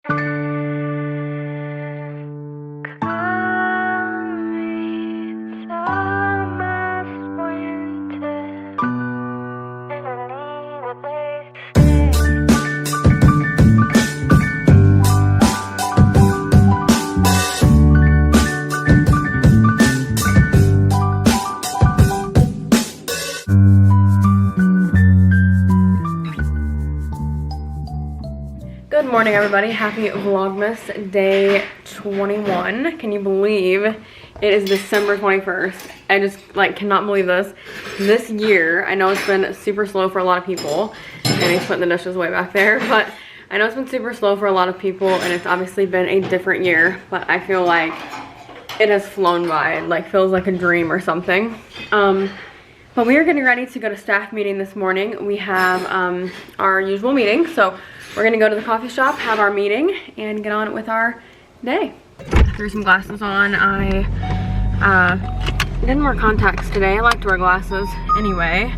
Good morning, everybody. Happy Vlogmas day 21. Can you believe it is December 21st? I just cannot believe this. This year, I know it's been super slow for a lot of people, and he's putting the dishes way back there, but I know it's been super slow for a lot of people, and it's obviously been a different year, but I feel like it has flown by. It feels like a dream or something. But we are getting ready to go to staff meeting this morning. We have our usual meeting, so we're gonna go to the coffee shop, have our meeting, and get on with our day. I threw some glasses on. I didn't wear contacts today. I like to wear glasses anyway,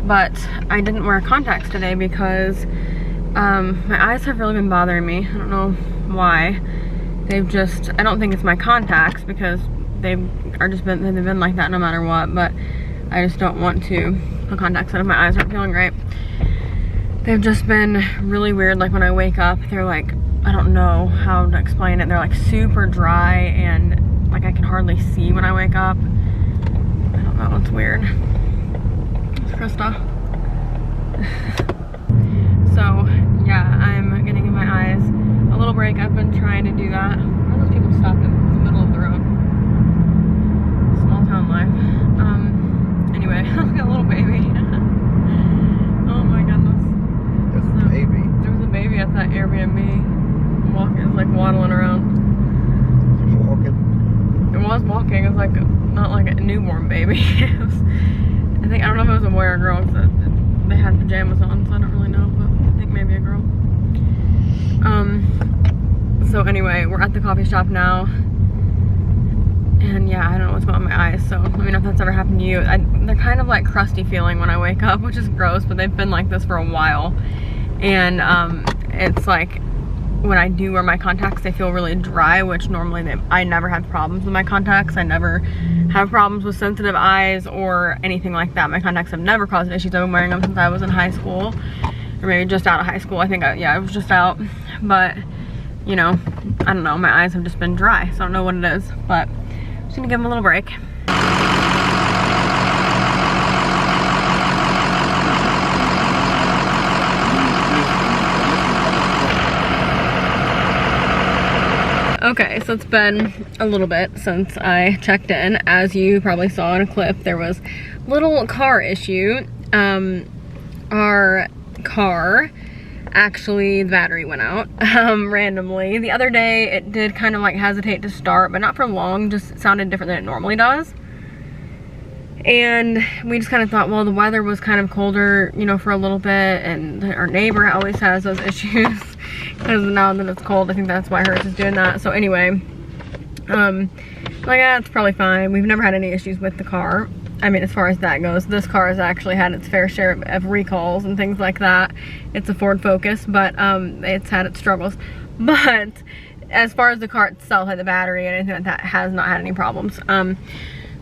but I didn't wear contacts today because my eyes have really been bothering me. I don't know why. I don't think it's my contacts because they've been like that no matter what, but I just don't want to put contacts in if my eyes aren't feeling great. They've just been really weird. Like when I wake up, they're I don't know how to explain it. They're super dry and I can hardly see when I wake up. I don't know, it's weird. It's Krista. So yeah, I'm gonna give my eyes a little break. I've been trying to do that. Why are those people stopped in the middle of the road? Small town life. Anyway, look at a little baby. Oh my goodness. There's a baby. There was a baby at that Airbnb. Walking, waddling around. Walking? It was walking. It was not like a newborn baby. It was, I don't know if it was a boy or a girl because they had pajamas on, so I don't really know, but I think maybe a girl. So anyway, we're at the coffee shop now. And yeah, I don't know what's going on with my eyes, so let me know if that's ever happened to you. They're kind of crusty feeling when I wake up, which is gross, but they've been like this for a while. And it's when I do wear my contacts, they feel really dry, which normally I never have problems with my contacts. I never have problems with sensitive eyes or anything like that. My contacts have never caused issues. I've been wearing them since I was in high school, or maybe just out of high school. I think, I was just out, but you know, I don't know, my eyes have just been dry, so I don't know what it is, but just gonna give them a little break. Okay, so it's been a little bit since I checked in. As you probably saw in a clip, there was a little car issue. Our car, actually, the battery went out randomly. The other day, it did kind of hesitate to start, but not for long, just sounded different than it normally does. And we just kind of thought, well, the weather was kind of colder, you know, for a little bit, and our neighbor always has those issues because now that it's cold, I think that's why hers is doing that. So anyway, yeah, it's probably fine. We've never had any issues with the car. I mean, as far as that goes, this car has actually had its fair share of recalls and things like that. It's a Ford Focus, but it's had its struggles. But as far as the car itself, the battery and anything like that, has not had any problems.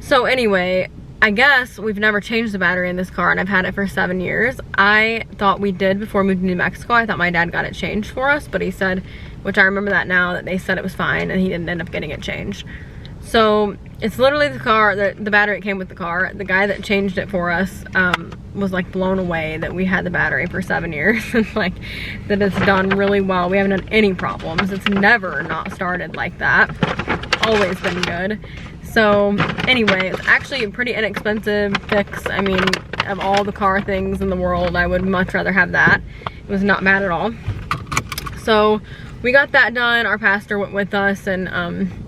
So anyway, I guess we've never changed the battery in this car, and I've had it for 7 years. I thought we did before we moved to New Mexico. I thought my dad got it changed for us, but he said, which I remember that now, that they said it was fine, and he didn't end up getting it changed. So it's literally the car, the battery that came with the car. The guy that changed it for us was blown away that we had the battery for 7 years and that it's done really well. We haven't had any problems. It's never not started like that. Always been good. So anyway, it's actually a pretty inexpensive fix. I mean, of all the car things in the world, I would much rather have that. It was not bad at all. So we got that done. Our pastor went with us, and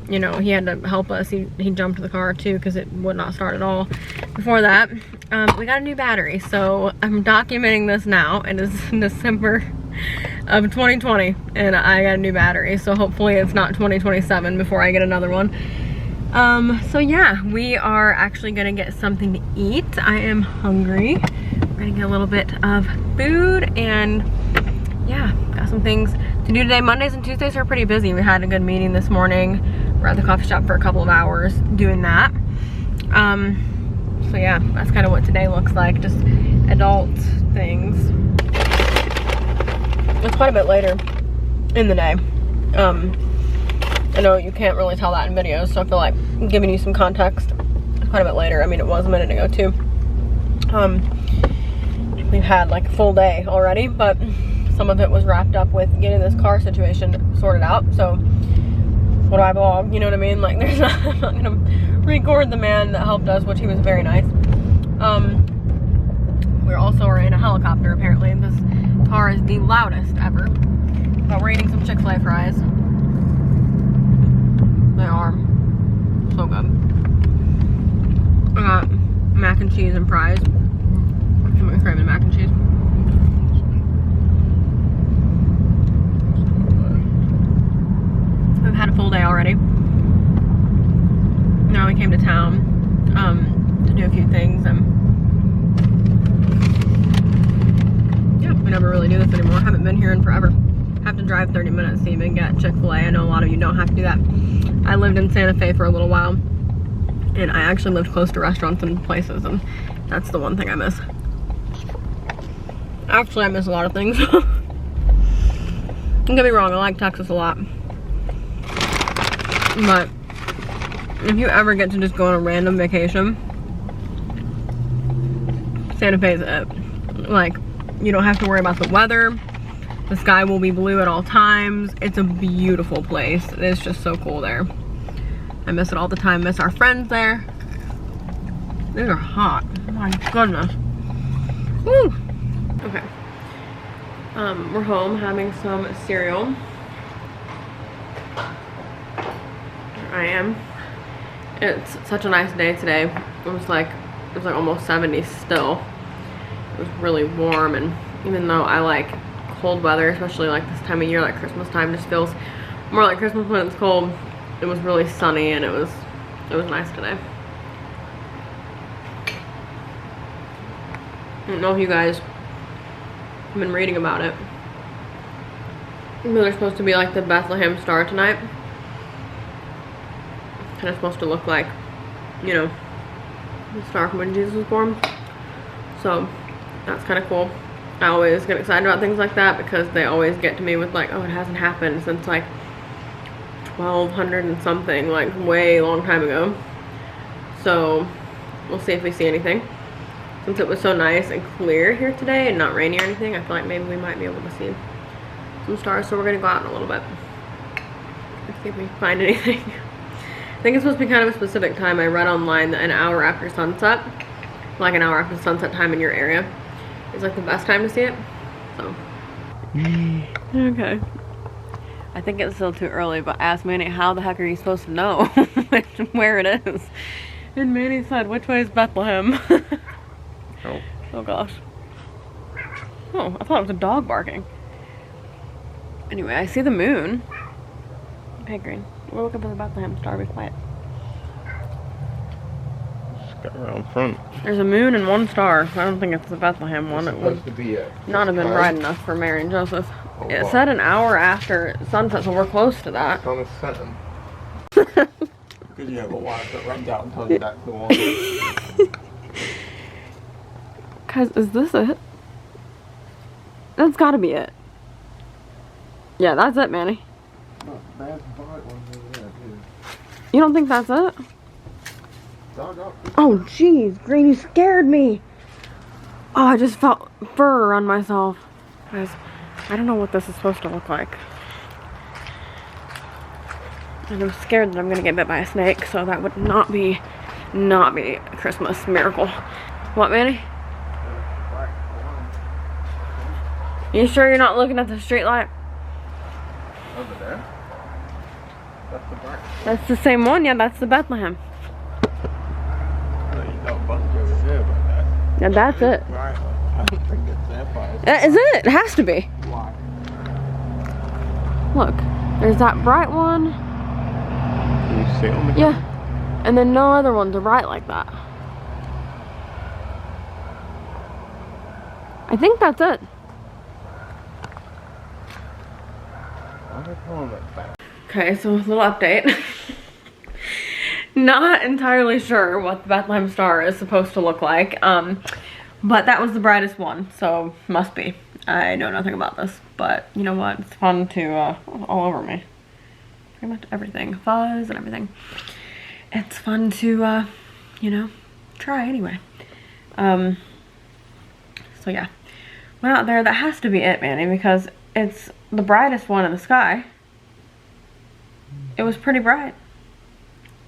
you know, he had to help us. He jumped the car too because it would not start at all. Before that, we got a new battery. So I'm documenting this now. It is December of 2020, and I got a new battery. So hopefully it's not 2027 before I get another one. So yeah, we are actually gonna get something to eat. I am hungry. We're gonna get a little bit of food, and yeah, got some things to do today. Mondays and Tuesdays are pretty busy. We had a good meeting this morning. We're at the coffee shop for a couple of hours doing that. So yeah, that's kind of what today looks like, just adult things. It's quite a bit later in the day. I know you can't really tell that in videos, so I feel like giving you some context. It's quite a bit later. I mean, it was a minute ago too. We've had like a full day already, but some of it was wrapped up with getting this car situation sorted out. So what do I vlog? You know what I mean? Like, I'm not gonna record the man that helped us, which he was very nice. We also are in a helicopter apparently. This car is the loudest ever. But we're eating some Chick-fil-A fries. They are so good. I got mac and cheese and fries. I'm craving mac and cheese. We've had a full day already. Now we came to town to do a few things, and yeah, we never really do this anymore. Haven't been here in forever. Have to drive 30 minutes to even get Chick-fil-A. I know a lot of you don't have to do that. I lived in Santa Fe for a little while, and I actually lived close to restaurants and places, and that's the one thing I miss. Actually, I miss a lot of things. Don't get me wrong, I like Texas a lot. But if you ever get to just go on a random vacation, Santa Fe is it. Like, you don't have to worry about the weather. The sky will be blue at all times. It's a beautiful place. It's just so cool there. I miss it all the time. Miss our friends there. These are hot. Oh my goodness. Woo! Okay. We're home having some cereal. There I am. It's such a nice day today. It was like almost 70 still. It was really warm, and even though I like cold weather, especially like this time of year, like Christmas time just feels more like Christmas when it's cold. It was really sunny, and it was nice today. I don't know if you guys have been reading about it. There's supposed to be like the Bethlehem star tonight. Kind of supposed to look like, you know, the star from when Jesus was born. So that's kind of cool. I always get excited about things like that because they always get to me with like, oh, it hasn't happened since like 1200 and something, like way long time ago. So we'll see if we see anything. Since it was so nice and clear here today and not rainy or anything, I feel like maybe we might be able to see some stars. So we're gonna go out in a little bit. Let's see if we find anything. I think it's supposed to be kind of a specific time. I read online that an hour after sunset, like an hour after sunset time in your area, is like the best time to see it. So okay, I think it's still too early, but ask Manny, how the heck are you supposed to know where it is? And Manny said, which way is Bethlehem? Oh gosh. Oh, I thought it was a dog barking. Anyway, I see the moon. Okay, Green, we're looking for the Bethlehem star. Be quiet. Got around front. There's a moon and one star. I don't think it's the Bethlehem one. It would not have been bright enough for Mary and Joseph. Oh, it said an hour after sunset, so we're close to that. It's on a setting. Because you have a watch that runs out and tells you that's the one. Cause is this it? That's gotta be it. Yeah, that's it, Manny. No, that's the bright one over there too. You don't think that's it? Dog up. Oh jeez, Green, you scared me. Oh, I just felt fur on myself. Guys, I don't know what this is supposed to look like. And I'm scared that I'm gonna get bit by a snake, so that would not be a Christmas miracle. What, Manny? You sure you're not looking at the street light? Over there? That's the bright. That's the same one, yeah, that's the Bethlehem. No, you got a bunch over there, but that. Yeah, that's it. Right. I don't think it's that far. That is it. It has to be. Why? Look, there's that bright one. Can you see on the Yeah. And then no other ones are bright like that. I think that's it. Okay, so a little update. Not entirely sure what the Bethlehem star is supposed to look like, but that was the brightest one, so must be. I know nothing about this, but you know what? It's fun to, all over me. Pretty much everything. Fuzz and everything. It's fun to, you know, try anyway. So yeah. Went out there, that has to be it, Manny, because it's the brightest one in the sky. It was pretty bright.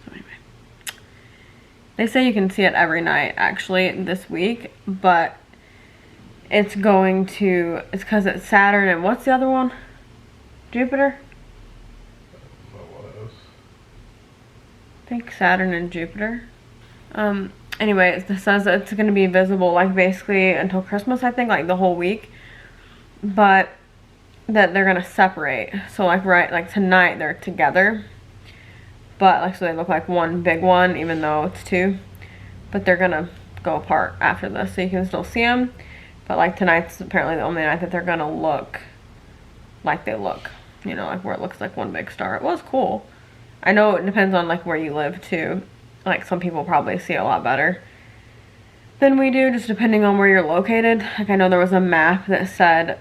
So anyway. They say you can see it every night, actually, this week, but it's going to, it's because it's Saturn and what's the other one? Jupiter? I think Saturn and Jupiter. Anyway, it says that it's going to be visible, like, basically until Christmas, I think, like, the whole week. But that they're going to separate. So, like, right, like, tonight they're together. But, like, so they look like one big one, even though it's two. But they're going to go apart after this, so you can still see them. But, like, tonight's apparently the only night that they're going to look like they look. You know, like, where it looks like one big star. It was cool. I know it depends on, like, where you live, too. Like, some people probably see it a lot better than we do, just depending on where you're located. Like, I know there was a map that said,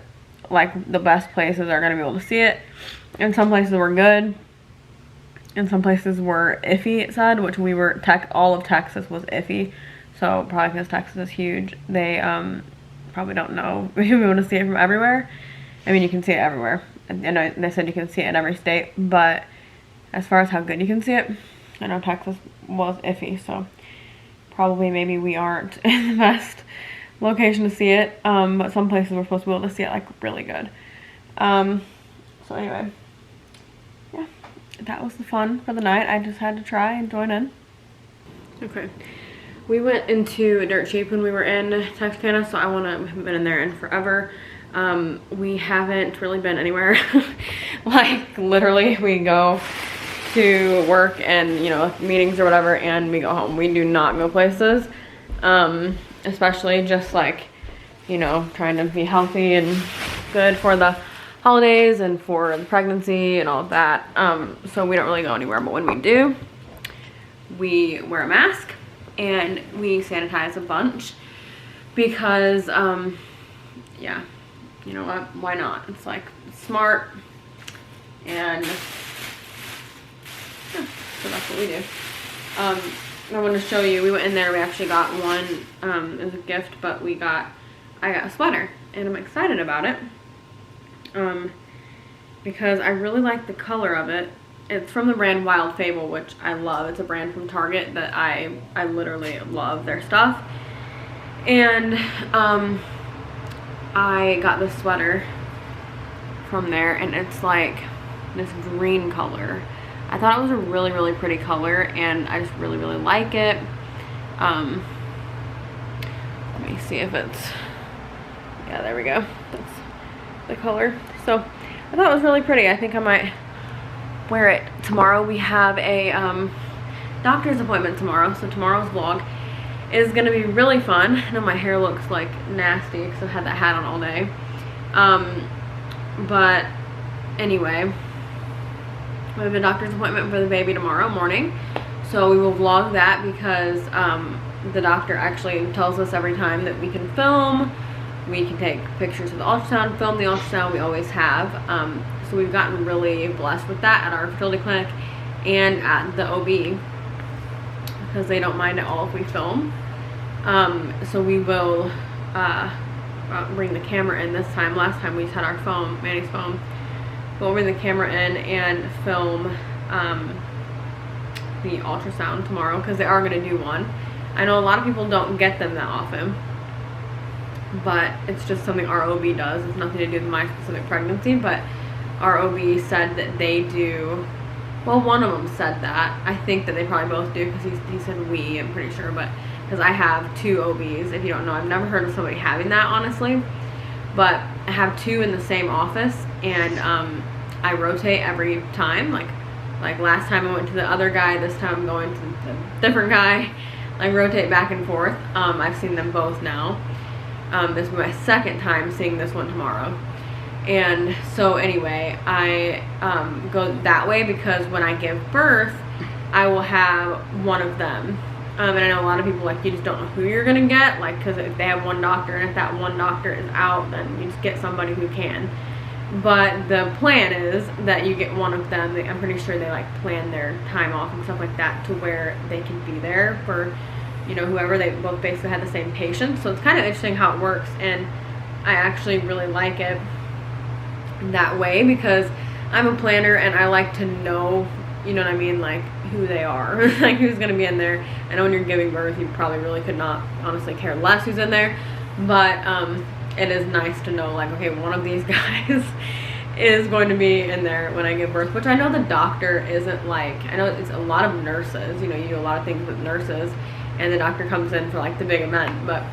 like, the best places are going to be able to see it. And some places were good. And some places were iffy, it said, which we were, all of Texas was iffy. So, probably because Texas is huge, they probably don't know if we want to see it from everywhere. I mean, you can see it everywhere. And they said you can see it in every state, but as far as how good you can see it, I know Texas was iffy, so probably maybe we aren't in the best location to see it, but some places we're supposed to be able to see it, like, really good. So anyway, yeah, that was the fun for the night. I just had to try and join in. Okay, we went into Dirt Cheap when we were in Texarkana, so we haven't been in there in forever. We haven't really been anywhere. Like, literally, we go to work and, you know, meetings or whatever, and we go home. We do not go places, especially just, like, you know, trying to be healthy and good for the holidays and for the pregnancy and all of that. So we don't really go anywhere, but when we do, we wear a mask and we sanitize a bunch because, yeah, you know what, why not? It's, like, smart, and yeah, so that's what we do. I wanted to show you, we went in there, we actually got one, as a gift, but I got a sweater, and I'm excited about it, because I really like the color of it. It's from the brand Wild Fable, which I love. It's a brand from Target that I literally love their stuff, and, I got this sweater from there, and it's like this green color. I thought it was a really, really pretty color, and I just really, really like it. Let me see if it's, yeah, there we go. That's the color. So I thought it was really pretty. I think I might wear it tomorrow. We have a doctor's appointment tomorrow, so tomorrow's vlog is gonna be really fun. I know my hair looks like nasty because I've had that hat on all day. But anyway, we have a doctor's appointment for the baby tomorrow morning, so we will vlog that because the doctor actually tells us every time that we can film, we can take pictures of the ultrasound, film the ultrasound, we always have. So we've gotten really blessed with that at our fertility clinic and at the OB, because they don't mind at all if we film. So we will bring the camera in this time. Last time we just had our phone, Manny's phone. We'll bring the camera in and film the ultrasound tomorrow, because they are going to do one. I know a lot of people don't get them that often, but it's just something our OB does. It's nothing to do with my specific pregnancy, but our OB said that they do. Well, one of them said that. I think that they probably both do, because he said we, I'm pretty sure, but because I have two OBs. If you don't know, I've never heard of somebody having that, honestly, but I have two in the same office, and I rotate every time. Like last time I went to the other guy, this time I'm going to the different guy. I rotate back and forth. I've seen them both now. This is my second time seeing this one tomorrow. And so anyway, I go that way because when I give birth, I will have one of them. And I know a lot of people, like, you just don't know who you're gonna get, like, because if they have one doctor, and if that one doctor is out, then you just get somebody who can. But the plan is that you get one of them. I'm pretty sure they, like, plan their time off and stuff like that to where they can be there for, you know, whoever. They both basically had the same patient. So it's kind of interesting how it works, and I actually really like it that way because I'm a planner and I like to know, you know what I mean, like, who they are, like, who's gonna be in there. I know when you're giving birth, you probably really could not honestly care less who's in there, but it is nice to know, like, okay, one of these guys is going to be in there when I give birth, which I know the doctor isn't, like, I know it's a lot of nurses, you know, you do a lot of things with nurses, and the doctor comes in for, like, the big event, but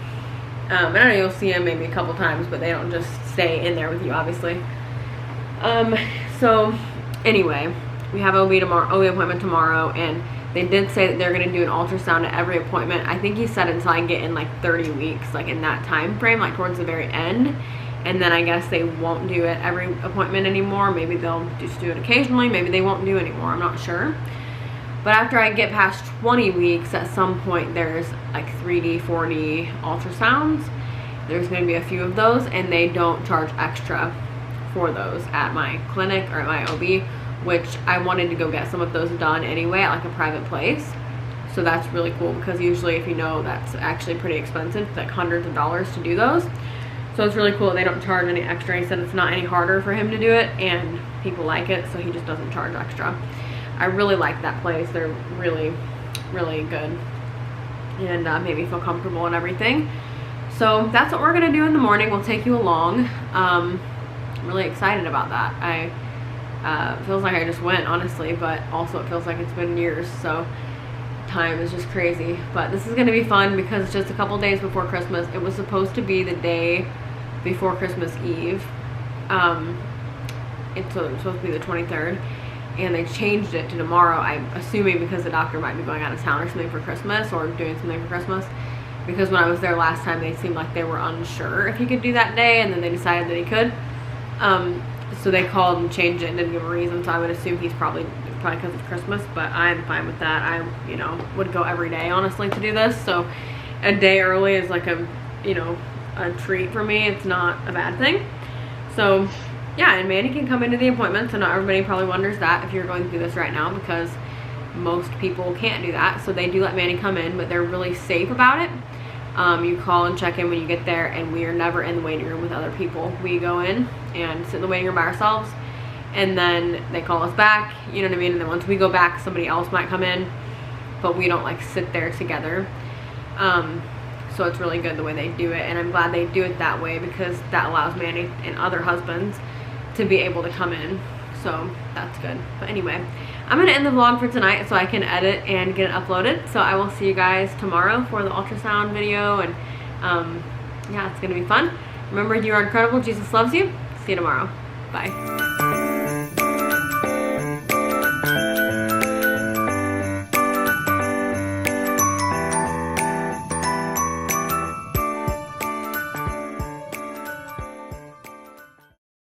I don't know, you'll see him maybe a couple times, but they don't just stay in there with you, obviously. So anyway, we have OB appointment tomorrow, and they did say that they're going to do an ultrasound at every appointment. I think he said until I get in like 30 weeks, like in that time frame, like towards the very end. And then I guess they won't do it every appointment anymore. Maybe they'll just do it occasionally. Maybe they won't do anymore. I'm not sure. But after I get past 20 weeks, at some point there's like 3D, 4D ultrasounds. There's going to be a few of those, and they don't charge extra for those at my clinic or at my OB, which I wanted to go get some of those done anyway at like a private place. So that's really cool because usually, if you know, that's actually pretty expensive. It's like hundreds of dollars to do those. So it's really cool they don't charge any extra. He said it's not any harder for him to do it, and people like it, so he just doesn't charge extra. I really like that place. They're really, really good, and made me feel comfortable and everything. So that's what we're gonna do in the morning. We'll take you along. I'm really excited about that. Feels like I just went, honestly, but also it feels like it's been years, so time is just crazy. But this is going to be fun because it's just a couple days before Christmas. It was supposed to be the day before Christmas Eve. It's supposed to be the 23rd, and they changed it to tomorrow, I'm assuming because the doctor might be going out of town or something for Christmas, or doing something for Christmas. Because when I was there last time, they seemed like they were unsure if he could do that day, and then they decided that he could. So they called and changed it and didn't give a reason, so I would assume he's probably because of Christmas, but I'm fine with that. I, you know, would go every day, honestly, to do this, so a day early is like a, you know, a treat for me. It's not a bad thing. So yeah, and Manny can come into the appointment, so not everybody probably wonders that if you're going through this right now, because most people can't do that. So they do let Manny come in, but they're really safe about it. You call and check in when you get there, and we are never in the waiting room with other people. We go in and sit in the waiting room by ourselves, and then they call us back, you know what I mean? And then once we go back, somebody else might come in, but we don't like sit there together. So it's really good the way they do it, and I'm glad they do it that way because that allows Manny and other husbands to be able to come in. So that's good. But anyway, I'm going to end the vlog for tonight so I can edit and get it uploaded. So I will see you guys tomorrow for the ultrasound video, and yeah, it's going to be fun. Remember, you are incredible. Jesus loves you. See you tomorrow. Bye.